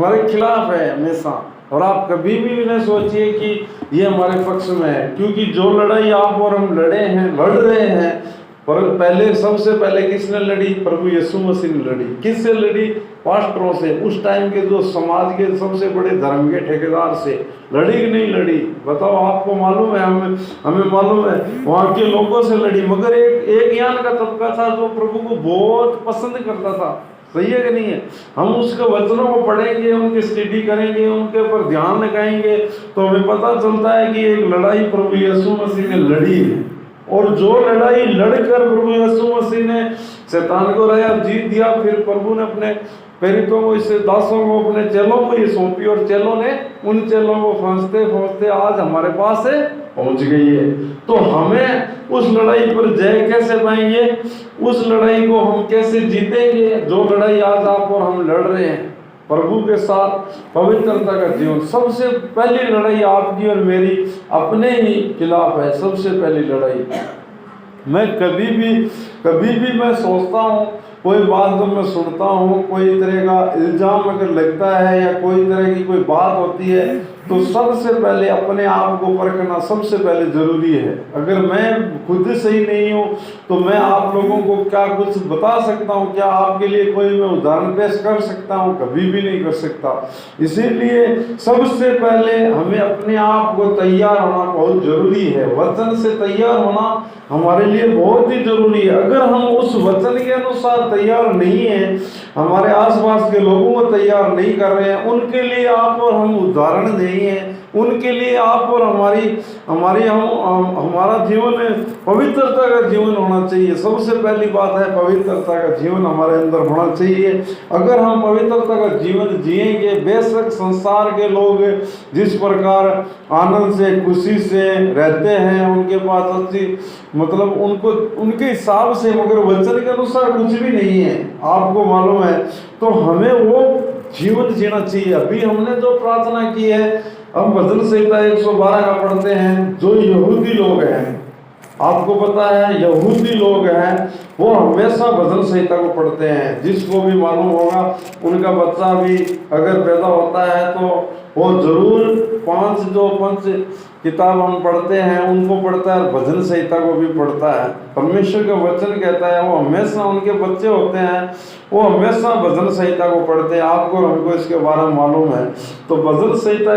हमारे खिलाफ है हमेशा। और आप कभी भी न सोचिए कि ये हमारे पक्ष में है, क्योंकि जो लड़ाई आप और हम लड़ रहे हैं, पर पहले सबसे पहले किसने लड़ी? प्रभु यीशु मसीह ने लड़ी। किससे लड़ी? पास्टरों से, उस टाइम के जो समाज के सबसे बड़े धर्म के ठेकेदार से। लड़ी कि नहीं लड़ी? बताओ, आपको मालूम है, हमें मालूम है, वहाँ के लोगों से लड़ी। मगर एक यान का तबका था जो प्रभु को बहुत पसंद करता था। सही है कि नहीं है? हम उसके वचनों को पढ़ेंगे, उनकी स्टडी करेंगे, उनके ऊपर ध्यान लगाएंगे, तो हमें पता चलता है कि एक लड़ाई प्रभु यीशु मसीह ने लड़ी है। और जो लड़ाई लड़कर प्रभु यीशु मसीह ने शैतान को जीत दिया, फिर प्रभु ने अपने प्रेरितों को, इससे दासों को, अपने चेलों को ये सौंपी, और चेलों ने उन चेलों को पहुँचते पहुँचते आज हमारे पास से पहुँच गई है। तो हमें उस लड़ाई पर जय कैसे पाएंगे? उस लड़ाई को हम कैसे जीतेंगे जो लड़ाई आज आप और हम लड़ रहे हैं प्रभु के साथ? पवित्रता का जीवन। सबसे पहली लड़ाई आपकी और मेरी अपने ही खिलाफ है। सबसे पहली लड़ाई। मैं कभी भी मैं सोचता हूँ, कोई बात जब मैं सुनता हूँ, कोई तरह का इल्जाम अगर लगता है या कोई तरह की कोई बात होती है, तो सबसे पहले अपने आप को परखना सबसे पहले जरूरी है। अगर मैं खुद सही नहीं हूँ तो मैं आप लोगों को क्या कुछ बता सकता हूँ? क्या आपके लिए कोई मैं उदाहरण पेश कर सकता हूँ? कभी भी नहीं कर सकता। इसीलिए सबसे पहले हमें अपने आप को तैयार होना बहुत जरूरी है। वचन से तैयार होना हमारे लिए बहुत ही जरूरी है। अगर हम उस वचन के अनुसार तैयार नहीं है, हमारे आसपास के लोगों को तैयार नहीं कर रहे हैं, उनके लिए आप और हम उदाहरण नहीं है, उनके लिए आप और हमारा जीवन पवित्रता का जीवन होना चाहिए। सबसे पहली बात है पवित्रता का जीवन हमारे अंदर होना चाहिए। अगर हम पवित्रता का जीवन जिएंगे, बेशक संसार के लोग जिस प्रकार आनंद से, खुशी से रहते हैं, उनके पास अच्छी मतलब उनको उनके हिसाब से, मगर वचन के अनुसार कुछ भी नहीं है, आपको मालूम है, तो हमें वो जीवन जीना चाहिए। अभी हमने जो प्रार्थना की है, हम भजन संहिता 112 का पढ़ते हैं। जो यहूदी लोग हैं, आपको पता है यहूदी लोग हैं, वो हमेशा भजन संहिता को पढ़ते हैं। जिसको भी मालूम होगा, उनका बच्चा भी अगर पैदा होता है तो वो जरूर पंच किताब हम पढ़ते हैं उनको पढ़ता है, भजन संहिता को भी पढ़ता है। परमेश्वर का वचन कहता है वो हमेशा, उनके बच्चे होते हैं वो हमेशा भजन संहिता को पढ़ते हैं। आपको और हमको इसके बारे में मालूम है। तो भजन संहिता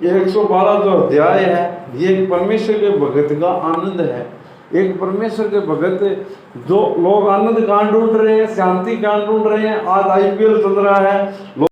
112 जो अध्याय है, ये परमेश्वर के भगत का आनंद है। एक परमेश्वर के भगत, जो लोग आनंद कहाँ ढूंढ रहे हैं? शांति कहाँ ढूंढ रहे हैं? आज IPL चल रहा है,